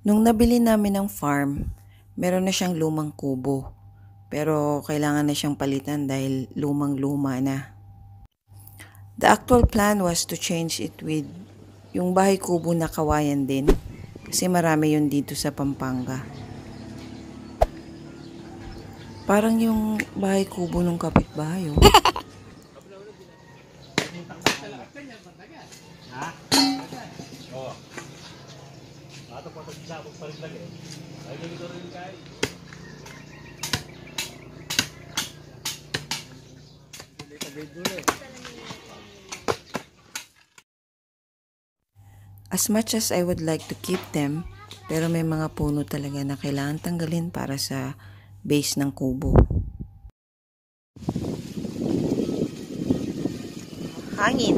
Nung nabili namin ng farm, meron na siyang lumang kubo. Pero kailangan na siyang palitan dahil lumang-luma na. The actual plan was to change it with yung bahay kubo na kawayan din. Kasi marami yun dito sa Pampanga. Parang yung bahay kubo ng kapitbahay, oh. As much as I would like to keep them, pero may mga puno talaga na kailangan tanggalin para sa base ng kubo. Hangin!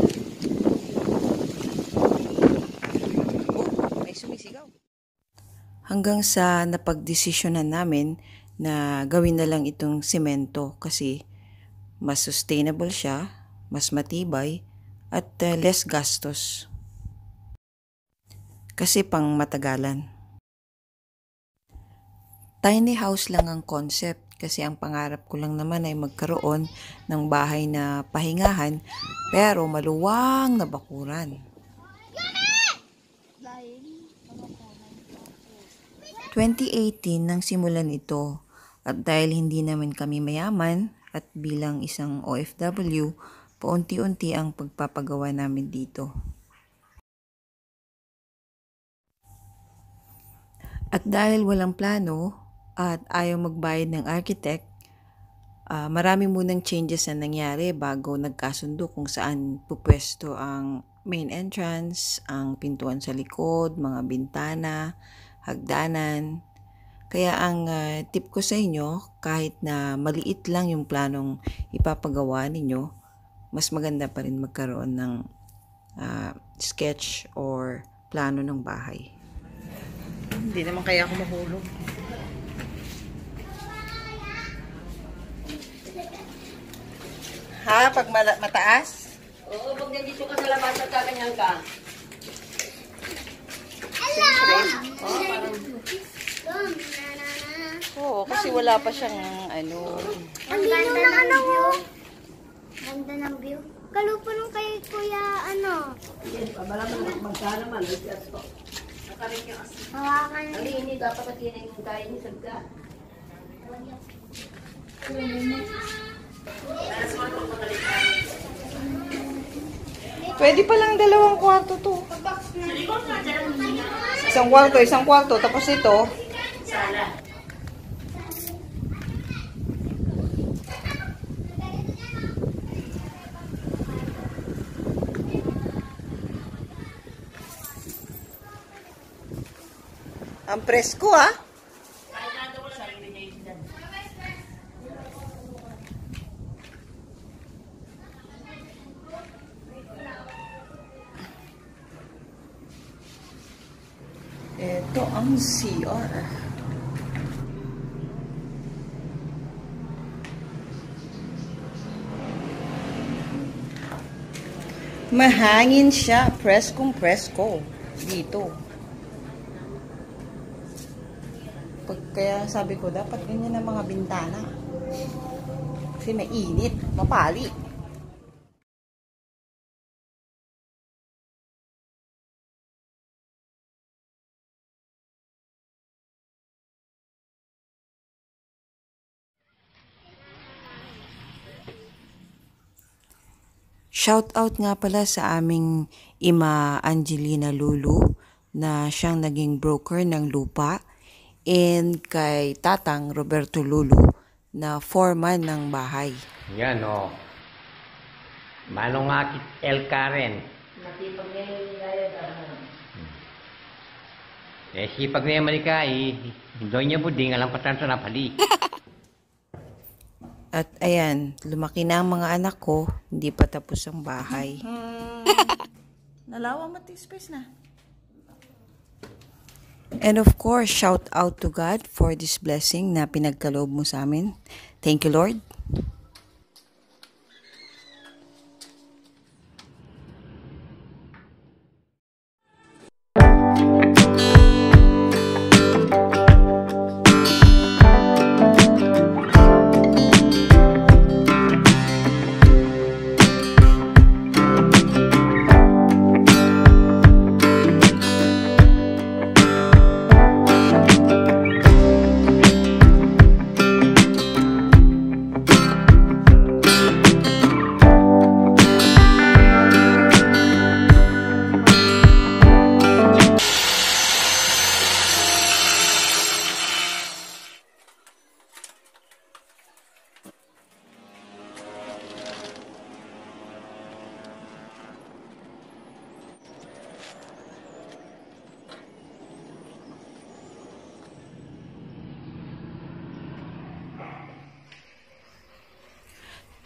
Oh, may sumisigaw. Hanggang sa napagdesisyonan namin na gawin na lang itong semento kasi mas sustainable siya, mas matibay, at less gastos. Kasi pang matagalan. Tiny house lang ang concept kasi ang pangarap ko lang naman ay magkaroon ng bahay na pahingahan pero maluwang na bakuran. 2018 nang simulan ito at dahil hindi naman kami mayaman at bilang isang OFW, paunti-unti ang pagpapagawa namin dito. At dahil walang plano at ayaw magbayad ng architect, marami munang changes na nangyari bago nagkasundo kung saan pupwesto ang main entrance, ang pintuan sa likod, mga bintana, hagdanan. Kaya ang tip ko sa inyo, kahit na maliit lang yung planong ipapagawa ninyo, mas maganda pa rin magkaroon ng sketch or plano ng bahay. Hindi naman kaya ako mahulog. Ha? Pag mataas? Oo, pag nandito ka sa labas at kaganyan ka. Hello! Oo, parang... Oo, kasi wala pa siyang ano. Ang ganda ng view. Ganda ng view. Kalupo nung kay Kuya ano. Yan, pabalaman magkano man. Nakarik yung asin. Hawakan. Ang hindi dapat at yun yung kaya niya sabga. Pwede pa lang 2 kwarto to. Isang kwarto, tapos ito. Sala. Ang presko, ah. Ito ang CR. Mahangin siya. Preskong presko. Dito. Kaya sabi ko, dapat ganyan ang mga bintana. Kasi mainit. Mapali. Shout out nga pala sa aming Ima Angelina Lulu na siyang naging broker ng lupa and kay Tatang Roberto Lulu na foreman ng bahay. Yan o. Manong akit El Karen. Natipag niya yung nilaya Sipag na yung malika hindi niya buding alam patan sa napali. At ayan, lumaki na ang mga anak ko, hindi pa tapos ang bahay. Nalawa mati space na. And of course, shout out to God for this blessing na pinagkaloob mo sa amin. Thank you, Lord.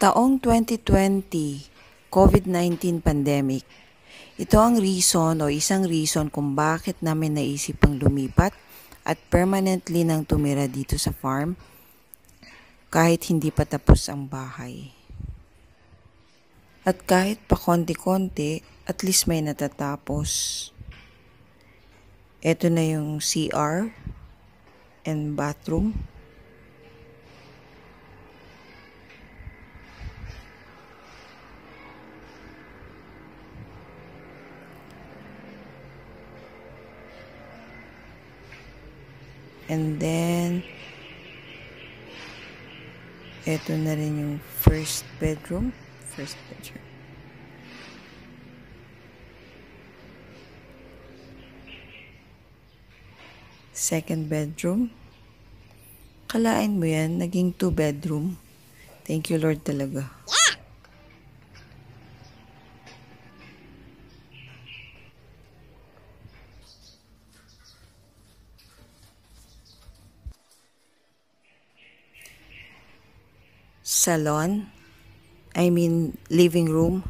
Taong 2020, COVID-19 pandemic. Ito ang reason o isang reason kung bakit namin naisipang lumipat at permanently nang tumira dito sa farm kahit hindi pa tapos ang bahay. At kahit pa konti-konti, at least may natatapos. Ito na yung CR and bathroom. And then, ito na rin yung first bedroom. Second bedroom. Kalain mo yan, naging 2 bedroom. Thank you Lord talaga. Salon. I mean, living room.